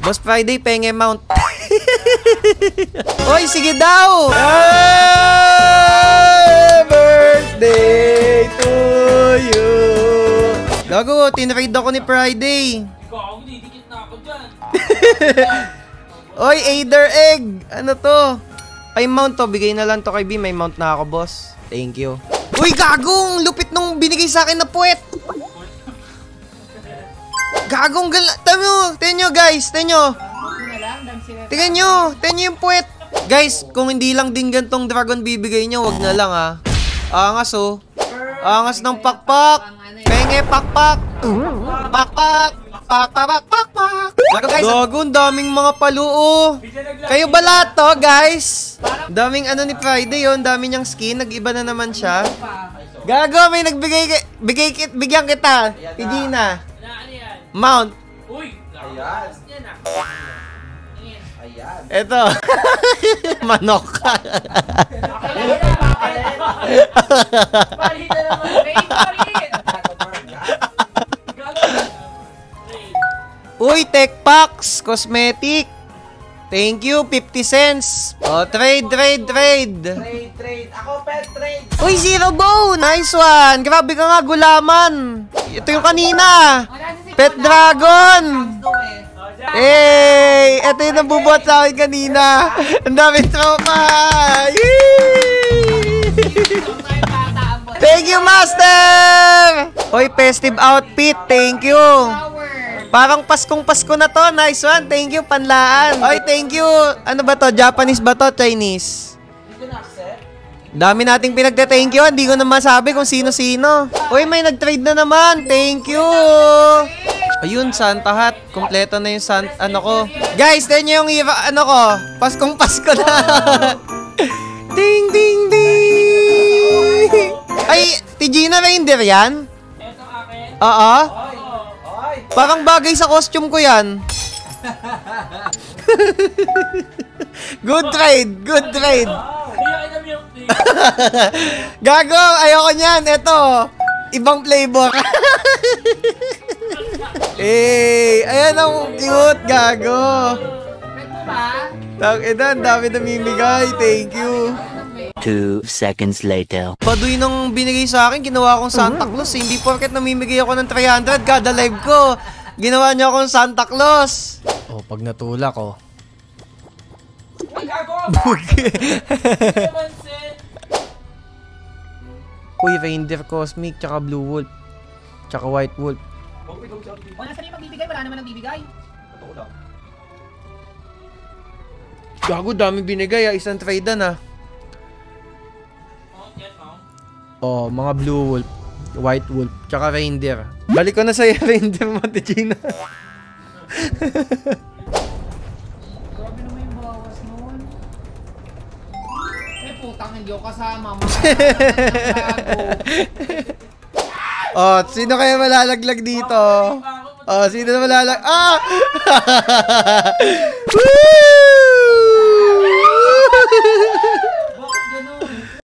Boss Friday, penge mount. Oy, sige daw! Happy birthday to you! Gago, tinraid ako ni Friday. Ikaw, didikit na ako dyan. Oy, Aider Egg! Ano to? Ay, mount to. Bigay na lang to kay B. May mount na ako, boss. Thank you. Uy, gagong! Lupit nung binigay sa akin na puwet! Gagong gala. Tingnan nyo, guys. Tingnan nyo. Tingnan nyo. Tingnan nyo yung puwet. Guys, kung hindi lang din gantong dragon bibigay nyo, wag na lang ah. Angas oh. Angas ng pakpak. Penge pakpak. Pakpak. Pakpak. Gago, daming mga paluo. Kayo ba lahat to, guys? Daming ano ni Friday yun. Dami niyang skin. Nag-iba na naman siya. Gago, may bigyan kita. Tigina. Mount. Uy! Ayan. Yan ah. Ayan. Eto. Manok. Palit na naman. Palit! Uy, Tech Packs. Cosmetic. Thank you, 50 cents. Oh, trade. Trade. Ako, pet trade. Uy, Zero Bow. Nice one. Grabe ka nga, gulaman. Ito yung kanina. Pet Dragon. Hey, ito yung nabubuhat sa akin kanina. Ang daming tropa. Yee! Thank you, Master. Uy, festive outfit. Thank you. Parang Paskong Pasko na to. Nice one. Thank you, Panlaan. Oy, thank you. Ano ba to? Japanese ba to? Chinese? Hindi ko na-accept. Dami nating pinagte-thank you. Hindi ko na masabi kung sino-sino. Uy, may nag-trade na naman. Thank you. Ayun, Santa Hat. Kompleto na yung ano ko. Guys, tignan nyo yung ano ko. Paskong Pasko na. Ding, ding, ding. Ay, Tigina Reindeer yan? Ito akin. Oo. Oy. Parang bagay sa costume ko yan. Good trade. Good trade. Hindi ako na milk tea. Gago, ayoko niyan. Ito, ibang flavor. Eh, ayan ang cute, gago. Ang dami namimigay. Thank you. 2 seconds later. Baduy nung binigay sa akin, ginawa akong Santa Claus. Hindi porket namimigay ako ng 300 kada live ko. Ginawa niyo akong Santa Claus. Oh, pag natulak ko. Uy, gago! Uy, Reindeer Cosmic, tsaka Blue Wolf. Tsaka White Wolf. O, nasa rin magbibigay? Wala naman nagbibigay. Gago, dami binigay ah. Isang trade na. Oh, mga Blue Wolf, White Wolf, tsaka Reindeer. Balik ko na sa'yo, Reindeer mo, Tigina. Grabe naman yung bawas nun. Eh, putang hindi ko kasama. Oh, sino kaya malalaglag dito? Oh, sino na malalag? Ah! Woo!